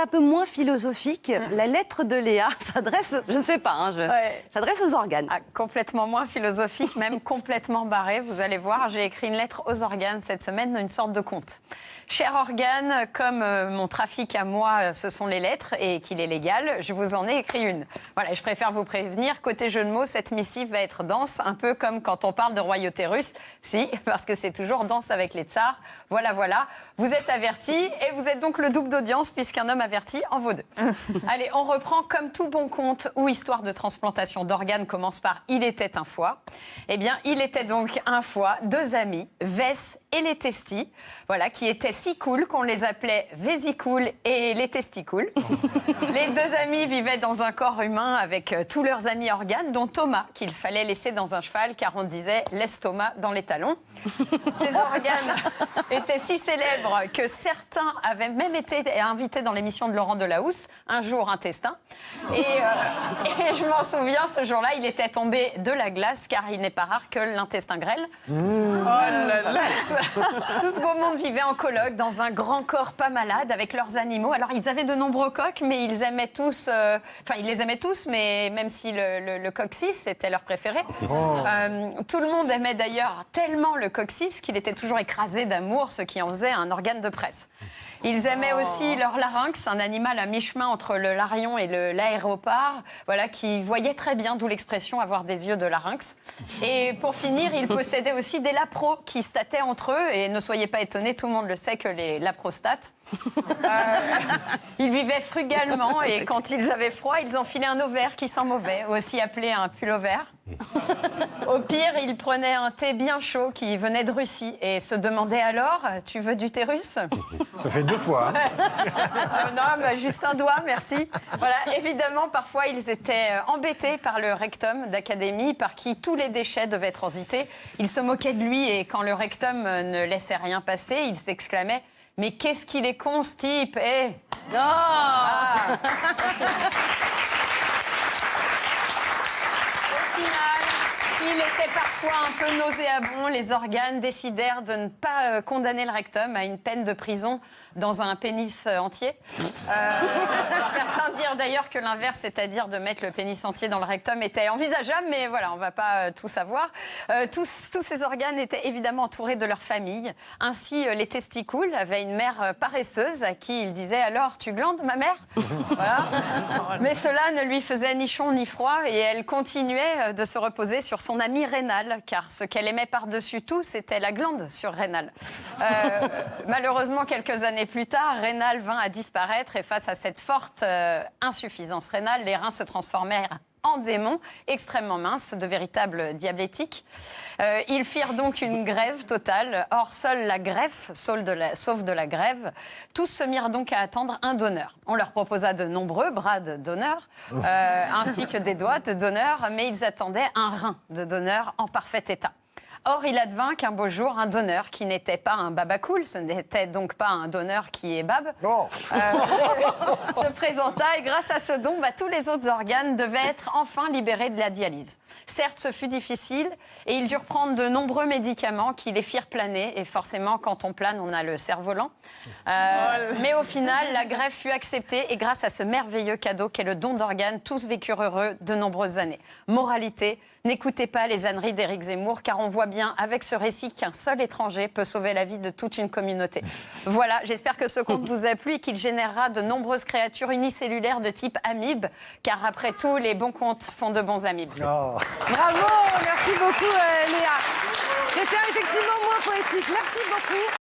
un peu moins philosophique. La lettre de Léa s'adresse, je ne sais pas, s'adresse aux organes. Ah, complètement moins philosophique, même complètement barré. Vous allez voir, j'ai écrit une lettre aux organes cette semaine, une sorte de conte. Cher organe, comme mon trafic à moi, ce sont les lettres et qu'il est légal, je vous en ai écrit une. Voilà, je préfère vous prévenir, côté jeu de mots, cette missive va être dense, un peu comme quand on parle de royauté russe. Si, parce que c'est toujours danse avec les tsars. Voilà, voilà. Vous êtes avertis et vous êtes donc le double d'audience puisqu'un homme averti en vaut deux. Allez, on reprend comme tout bon conte ou histoire de transplantation d'organes commence par « Il était un foie ». Eh bien, il était donc un foie, deux amis, Vess et les testis, voilà, qui étaient si cool qu'on les appelait Vésicool et les testicool. Les deux amis vivaient dans un corps humain avec tous leurs amis organes, dont Thomas, qu'il fallait laisser dans un cheval, car on disait « laisse Thomas dans les talons ». Ces organes étaient si célèbres que certains avaient même été invités dans l'émission de Laurent Delahousse, Un jour intestin. Et je m'en souviens, ce jour-là, il était tombé de la glace, car il n'est pas rare que l'intestin grêle. Oh là là. Tout ce beau monde vivait en coloc, dans un grand corps pas malade, avec leurs animaux. Alors, ils avaient de nombreux coqs, mais ils aimaient tous... Enfin, ils les aimaient tous, mais même si le coccyx était leur préféré. Tout le monde aimait d'ailleurs tellement le coccyx qu'il était toujours écrasé d'amour, ce qui en faisait un organe de presse. Ils aimaient aussi leur larynx, un animal à mi-chemin entre le larion et l'aéropare, voilà, qui voyait très bien, d'où l'expression avoir des yeux de larynx. Et pour finir, ils possédaient aussi des lapros qui stataient entre eux, et ne soyez pas étonnés, tout le monde le sait que les laprostates. Ils vivaient frugalement et quand ils avaient froid, ils enfilaient un ovaire qui sent mauvais, aussi appelé un pullover. Au pire, ils prenaient un thé bien chaud qui venait de Russie et se demandaient alors « Tu veux d'utérus ?» Ça fait 2 fois. Non, juste un doigt, merci. Voilà, évidemment, parfois, ils étaient embêtés par le rectum d'Académie, par qui tous les déchets devaient transiter. Ils se moquaient de lui et quand le rectum ne laissait rien passer, ils s'exclamaient « Mais qu'est-ce qu'il est con, ce type, eh !» S'il était parfois un peu nauséabond, les organes décidèrent de ne pas condamner le rectum à une peine de prison dans un pénis entier. Certains dirent d'ailleurs que l'inverse, c'est-à-dire de mettre le pénis entier dans le rectum, était envisageable, mais voilà, on ne va pas tout savoir. Tous ces organes étaient évidemment entourés de leur famille. Ainsi, les testicules avaient une mère paresseuse à qui ils disaient « Alors, tu glandes, ma mère ?» Voilà. Mais cela ne lui faisait ni chaud ni froid et elle continuait de se reposer sur son amie rénale, car ce qu'elle aimait par-dessus tout, c'était la glande surrénale. Malheureusement, quelques années plus tard, rénale vint à disparaître et face à cette forte insuffisance rénale, les reins se transformèrent en démons extrêmement minces, de véritables diablétiques. Ils firent donc une grève totale. Or, seule la greffe sauve de la grève. Tous se mirent donc à attendre un donneur. On leur proposa de nombreux bras de donneurs, ainsi que des doigts de donneurs, mais ils attendaient un rein de donneur en parfait état. Or, il advint qu'un beau jour, un donneur qui n'était pas un babacool, ce n'était donc pas un donneur qui est bab, se présenta et grâce à ce don, tous les autres organes devaient être enfin libérés de la dialyse. Certes, ce fut difficile et ils durent prendre de nombreux médicaments qui les firent planer. Et forcément, quand on plane, on a le cerf-volant. Mais au final, la greffe fut acceptée et grâce à ce merveilleux cadeau qu'est le don d'organes, tous vécurent heureux de nombreuses années. Moralité, n'écoutez pas les âneries d'Éric Zemmour, car on voit bien avec ce récit qu'un seul étranger peut sauver la vie de toute une communauté. Voilà, j'espère que ce conte vous a plu et qu'il générera de nombreuses créatures unicellulaires de type amibe, car après tout, les bons contes font de bons amibes. Bravo, merci beaucoup Léa. C'était effectivement moins poétique. Merci beaucoup.